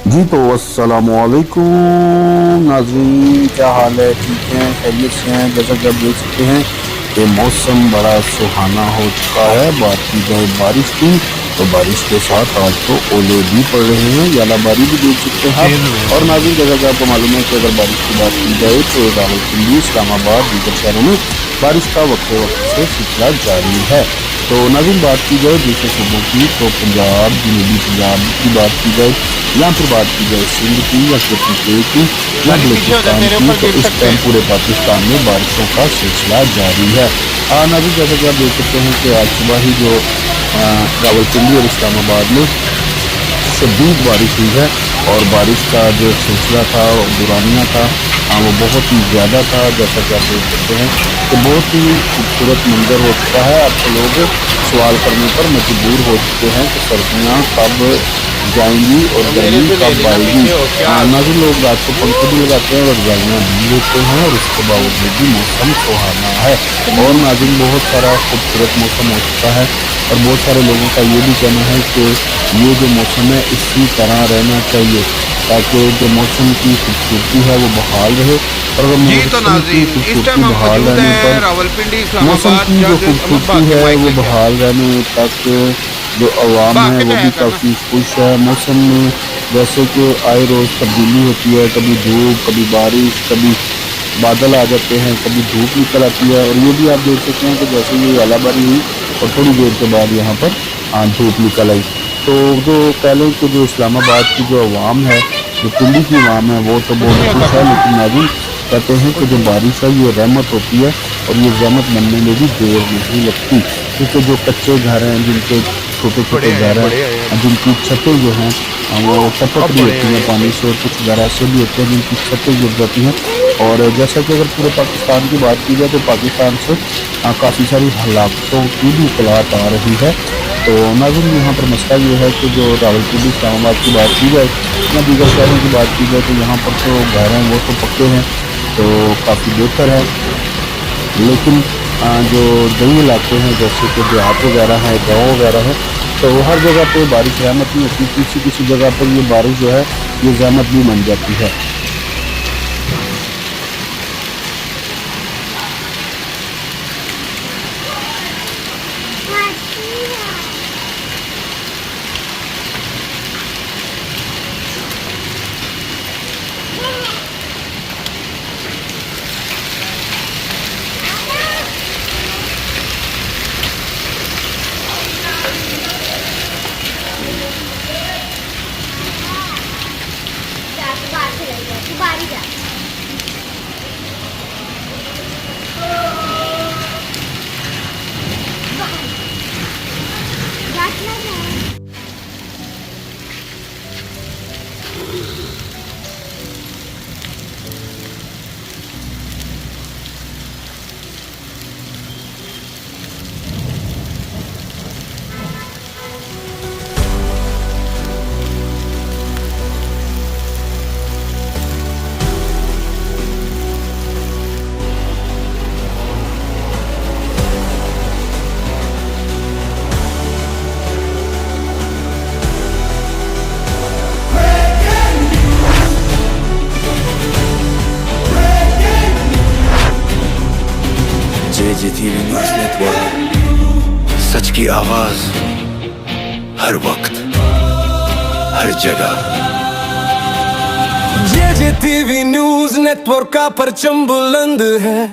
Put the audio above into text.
जी तो अस्सलामुअलैकुम नाज़रीन, क्या हाल है? ठीक हैं, खैरियत से हैं? जैसा कि आप देख सकते हैं कि मौसम बड़ा सुहाना हो चुका है। बात की जाए बारिश की तो बारिश के साथ आज तो ओले भी पड़ रहे हैं, यालाबारी भी देख सकते हैं आप। और नाज़रीन, जैसा कि आपको मालूम है कि अगर बारिश की बात की जाए तो रावलपिंडी, इस्लामाबाद, दीगर शहरों में बारिश का वक्त से सिलसिला जारी है। तो नाज़रीन, बात की जाए दूसरे सूबों की तो पंजाब, जनूबी पंजाब की बात की जाए या फिर बात की जाए सिंध की या फिर की या बलूचिस्तान की, तो इस टाइम पूरे पाकिस्तान में बारिशों का सिलसिला जारी है। नाज़रीन, जैसा कि आप देख सकते हैं कि आज सुबह ही जो रावलपिंडी और इस्लामाबाद में शदीद बारिश हुई है और बारिश का जो सिलसिला था, दुरानिया था, वो बहुत ही ज़्यादा था। जैसा कि आप देख सकते हैं कि बहुत ही खूबसूरत मंजर हो चुका है। अब तो लोग सवाल करने पर मजबूर हो चुके हैं कि सर्दियाँ कब जाएंगी और गर्मी कब आएगी। नाज़रीन, लोग रात को पंखे भी लगाते हैं और रजाइयाँ भी लेते हैं और उसके बावजूद भी मौसम सुहाना है। और नाज़रीन, बहुत सारा खूबसूरत मौसम हो चुका है और बहुत सारे लोगों का ये भी कहना है कि ये जो मौसम है इसी तरह रहना चाहिए ताकि जो मौसम की खूबसूरती है वो बहाल रहे। और अगर जी तो मौसम की नाज़रीन, इस खूबसूरती टाइम हम बहाल मौजूद रहने हैं पर रावलपिंडी मौसम इस्लामाबाद की जो जज अहमद खूबसूरती बाकी है माइक वो लेके आओ। बहाल रहने तक जो अवाम है बाकी वो तो भी है करना। काफ़ी खुश है। मौसम में जैसे कि आए रोज़ तब्दीली होती है, कभी धूप, कभी बारिश, कभी बादल आ जाते हैं, कभी धूप निकल आती है। और ये भी आप देख सकते हैं कि जैसे ये आलाबारी हुई और थोड़ी देर के बाद यहाँ पर धूप निकल आई। तो जो कह लें कि जो इस्लामाबाद की जो अवाम है, जो पिंडी की अवाम है, वो तो कुछ बहुत नहीं होता खुश है। करना। लेकिन नाज़रीन, कहते हैं कि कुछ जो नहीं। बारिश है ये रहमत होती है और ये रहमत बनने में भी देर नहीं लगती, क्योंकि जो कच्चे घर हैं, जिनके छोटे छोटे घर बड़े हैं, आए जिनकी छतें जो हैं वो टपक अब रही बड़े होती आए हैं हैं पानी सही। से, और कुछ घर ऐसे भी होते हैं जिनकी छतें गिर जाती हैं। और जैसा कि अगर पूरे पाकिस्तान की बात की जाए तो पाकिस्तान से काफ़ी सारी हलाकतों की भी इतलात आ रही है। तो नाज़रीन, यहाँ पर मसला ये है कि जो रावलपिंडी, इस्लामाबाद की बात की जाए या दीगर शहरों की बात की जाए तो यहाँ पर तो घर हैं वो तो पक्के हैं, तो काफ़ी बेहतर है। लेकिन जो दही इलाके हैं जैसे कि देहात वगैरह है, गाँव वगैरह है, तो हर जगह पे बारिश रहमत नहीं होती। किसी किसी जगह पर ये बारिश जो है ये रहमत भी बन जाती है। JJTV न्यूज़ नेटवर्क, सच की आवाज हर वक्त हर जगह। JJTV न्यूज़ नेटवर्क का परचम बुलंद है।